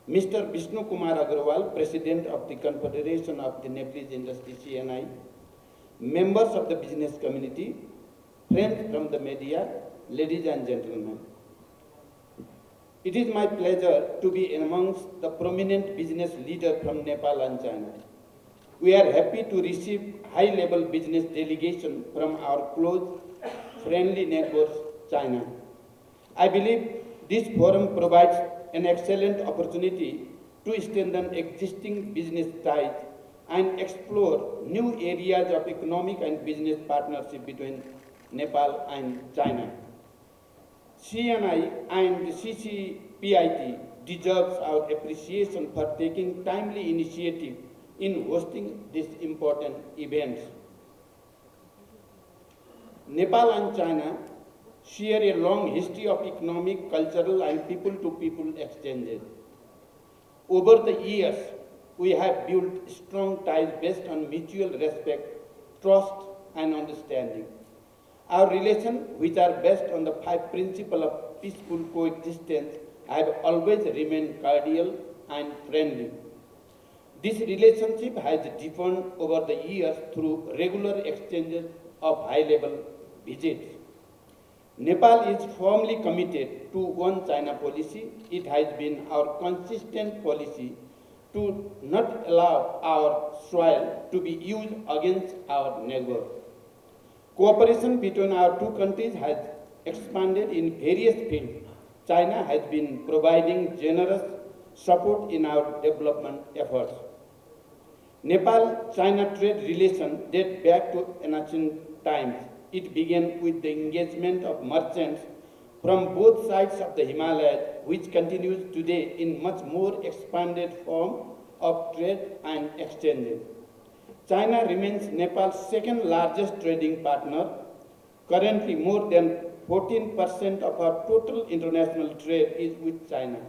Mr. Vishnu Kumar Agarwal, President of the Confederation of the Nepalese Industry CNI, members of the business community, friends from the media, ladies and gentlemen. It is my pleasure to be amongst the prominent business leaders from Nepal and China. We are happy to receive high-level business delegation from our close, friendly neighbors, China. I believe this forum provides an excellent opportunity to strengthen existing business ties and explore new areas of economic and business partnership between Nepal and China. CNI and CCPIT deserves our appreciation for taking timely initiative in hosting these important events. Nepal and China share a long history of economic, cultural, and people-to-people exchanges. Over the years, we have built strong ties based on mutual respect, trust, and understanding. Our relations, which are based on the 5 principles of peaceful coexistence, have always remained cordial and friendly. This relationship has deepened over the years through regular exchanges of high-level visits. Nepal is firmly committed to One China policy. It has been our consistent policy to not allow our soil to be used against our neighbor. Cooperation between our two countries has expanded in various fields. China has been providing generous support in our development efforts. Nepal-China trade relations date back to ancient times. It began with the engagement of merchants from both sides of the Himalayas, which continues today in much more expanded form of trade and exchanges. China remains Nepal's second largest trading partner. Currently, more than 14% of our total international trade is with China.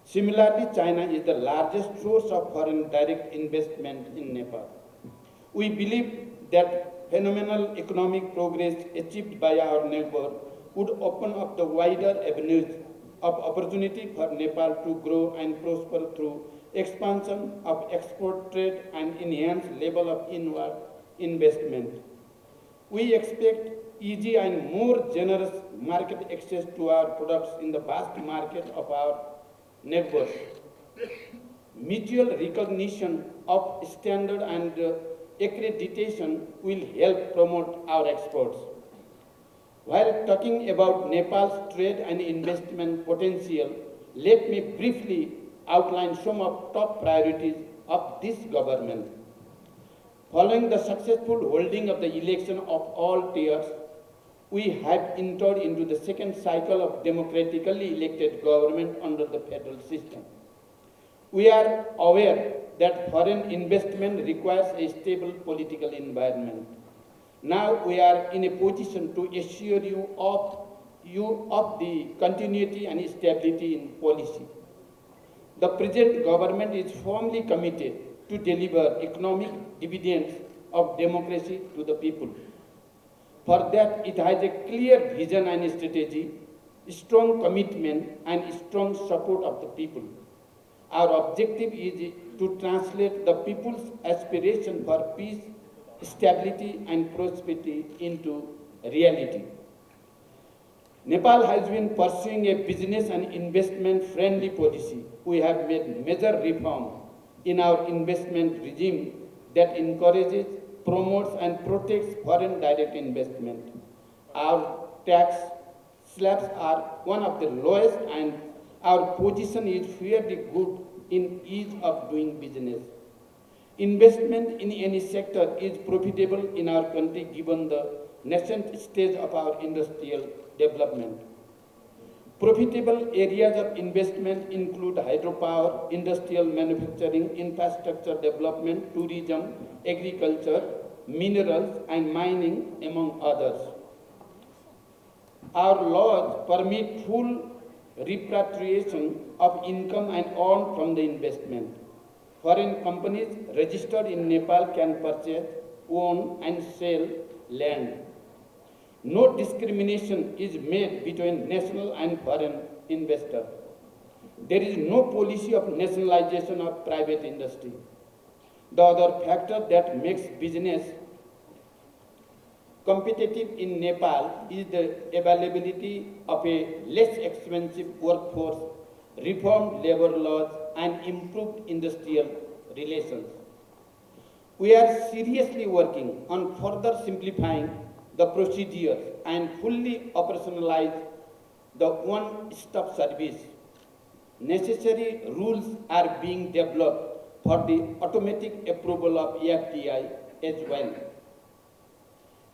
Similarly, China is the largest source of foreign direct investment in Nepal. We believe that phenomenal economic progress achieved by our neighbor would open up the wider avenues of opportunity for Nepal to grow and prosper through expansion of export trade and enhanced level of inward investment. We expect easy and more generous market access to our products in the vast market of our neighbors. Mutual recognition of standard and accreditation will help promote our exports. While talking about Nepal's trade and investment potential, let me briefly outline some of top priorities of this government. Following the successful holding of the election of all tiers, we have entered into the second cycle of democratically elected government under the federal system. We are aware that foreign investment requires a stable political environment. Now we are in a position to assure you of the continuity and stability in policy. The present government is firmly committed to deliver economic dividends of democracy to the people. For that, it has a clear vision and strategy, strong commitment, and strong support of the people. Our objective is to translate the people's aspiration for peace, stability, and prosperity into reality. Nepal has been pursuing a business and investment friendly policy. We have made major reforms in our investment regime that encourages, promotes, and protects foreign direct investment. Our tax slabs are one of the lowest, and our position is fairly good in ease of doing business. Investment in any sector is profitable in our country given the nascent stage of our industrial development. Profitable areas of investment include hydropower, industrial manufacturing, infrastructure development, tourism, agriculture, minerals, and mining, among others. Our laws permit full repatriation of income and earned from the investment. Foreign companies registered in Nepal can purchase, own, and sell land. No discrimination is made between national and foreign investors. There is no policy of nationalization of private industry. The other factor that makes business competitive in Nepal is the availability of a less expensive workforce, reformed labor laws, and improved industrial relations. We are seriously working on further simplifying the procedures and fully operationalize the one-stop service. Necessary rules are being developed for the automatic approval of FDI as well.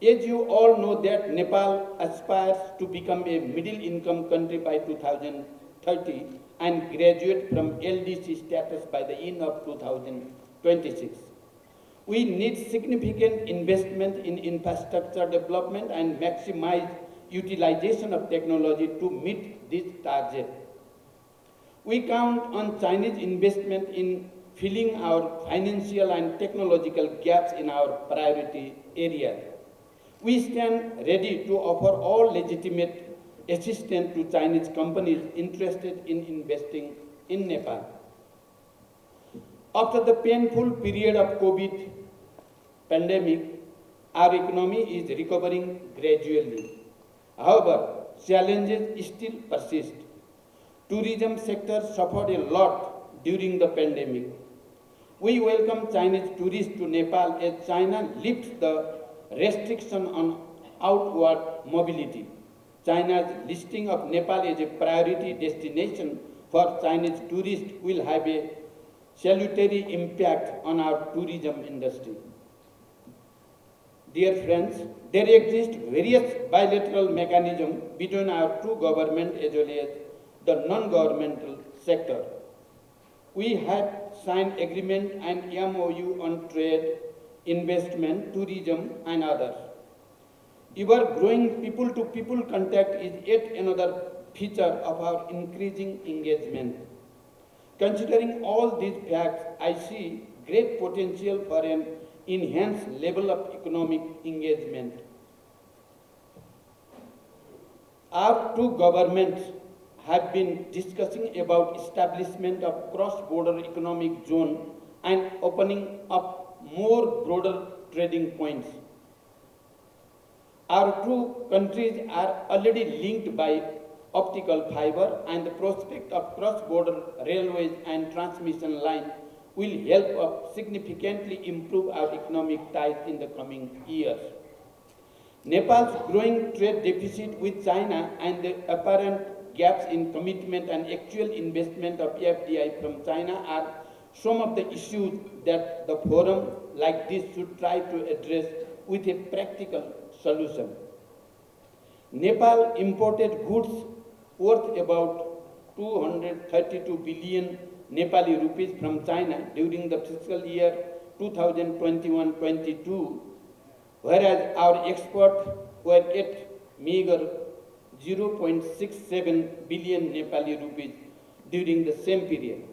As you all know that Nepal aspires to become a middle-income country by 2030 and graduate from LDC status by the end of 2026. We need significant investment in infrastructure development and maximize utilization of technology to meet this target. We count on Chinese investment in filling our financial and technological gaps in our priority areas. We stand ready to offer all legitimate assistance to Chinese companies interested in investing in Nepal. After the painful period of COVID pandemic, our economy is recovering gradually. However, challenges still persist. Tourism sector suffered a lot during the pandemic. We welcome Chinese tourists to Nepal as China lifts the restriction on outward mobility. China's listing of Nepal as a priority destination for Chinese tourists will have a salutary impact on our tourism industry. Dear friends, there exist various bilateral mechanisms between our two governments as well as the non-governmental sector. We have signed agreement and MOU on trade, investment, tourism, and others. Our growing people-to-people contact is yet another feature of our increasing engagement. Considering all these facts, I see great potential for an enhanced level of economic engagement. Our two governments have been discussing about establishment of cross-border economic zone and opening up more broader trading points. Our two countries are already linked by optical fiber, and the prospect of cross-border railways and transmission lines will help us significantly improve our economic ties in the coming years. Nepal's growing trade deficit with China and the apparent gaps in commitment and actual investment of FDI from China are some of the issues that the forum like this should try to address with a practical solution. Nepal imported goods worth about 232 billion Nepali rupees from China during the fiscal year 2021-22, whereas our exports were at meager 0.67 billion Nepali rupees during the same period.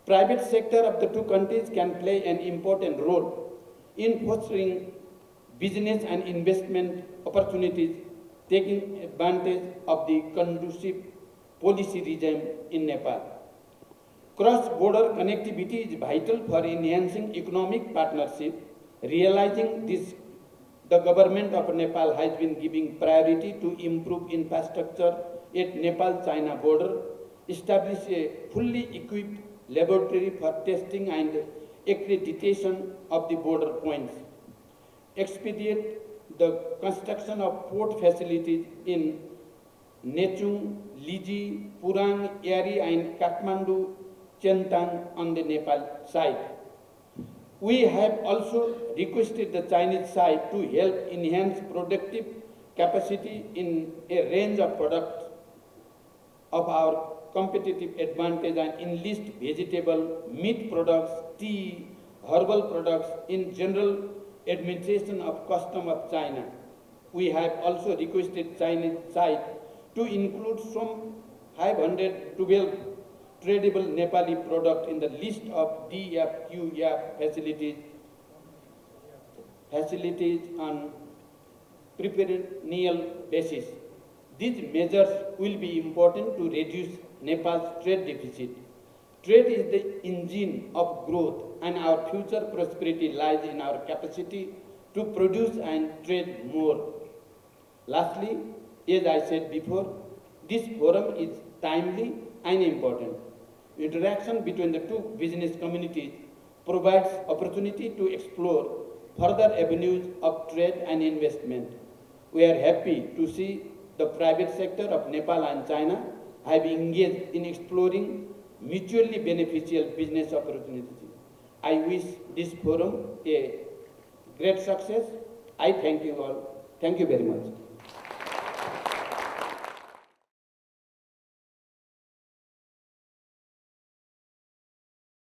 Private sector of the two countries can play an important role in fostering business and investment opportunities, taking advantage of the conducive policy regime in Nepal. Cross-border connectivity is vital for enhancing economic partnership. Realizing this, the government of Nepal has been giving priority to improve infrastructure at Nepal-China border, establish a fully equipped laboratory for testing and accreditation of the border points, expedite the construction of port facilities in Nechung, Liji, Purang, Yari and Kathmandu, Chentang on the Nepal side. We have also requested the Chinese side to help enhance productive capacity in a range of products of our competitive advantage and enlist vegetable, meat products, tea, herbal products in general administration of custom of China. We have also requested Chinese side to include some 512 tradable Nepali product in the list of DFQF facilities on preferential basis. These measures will be important to reduce Nepal's trade deficit. Trade is the engine of growth, and our future prosperity lies in our capacity to produce and trade more. Lastly, as I said before, this forum is timely and important. Interaction between the two business communities provides opportunity to explore further avenues of trade and investment. We are happy to see the private sector of Nepal and China have engaged in exploring mutually beneficial business opportunities. I wish this forum a great success. I thank you all. Thank you very much.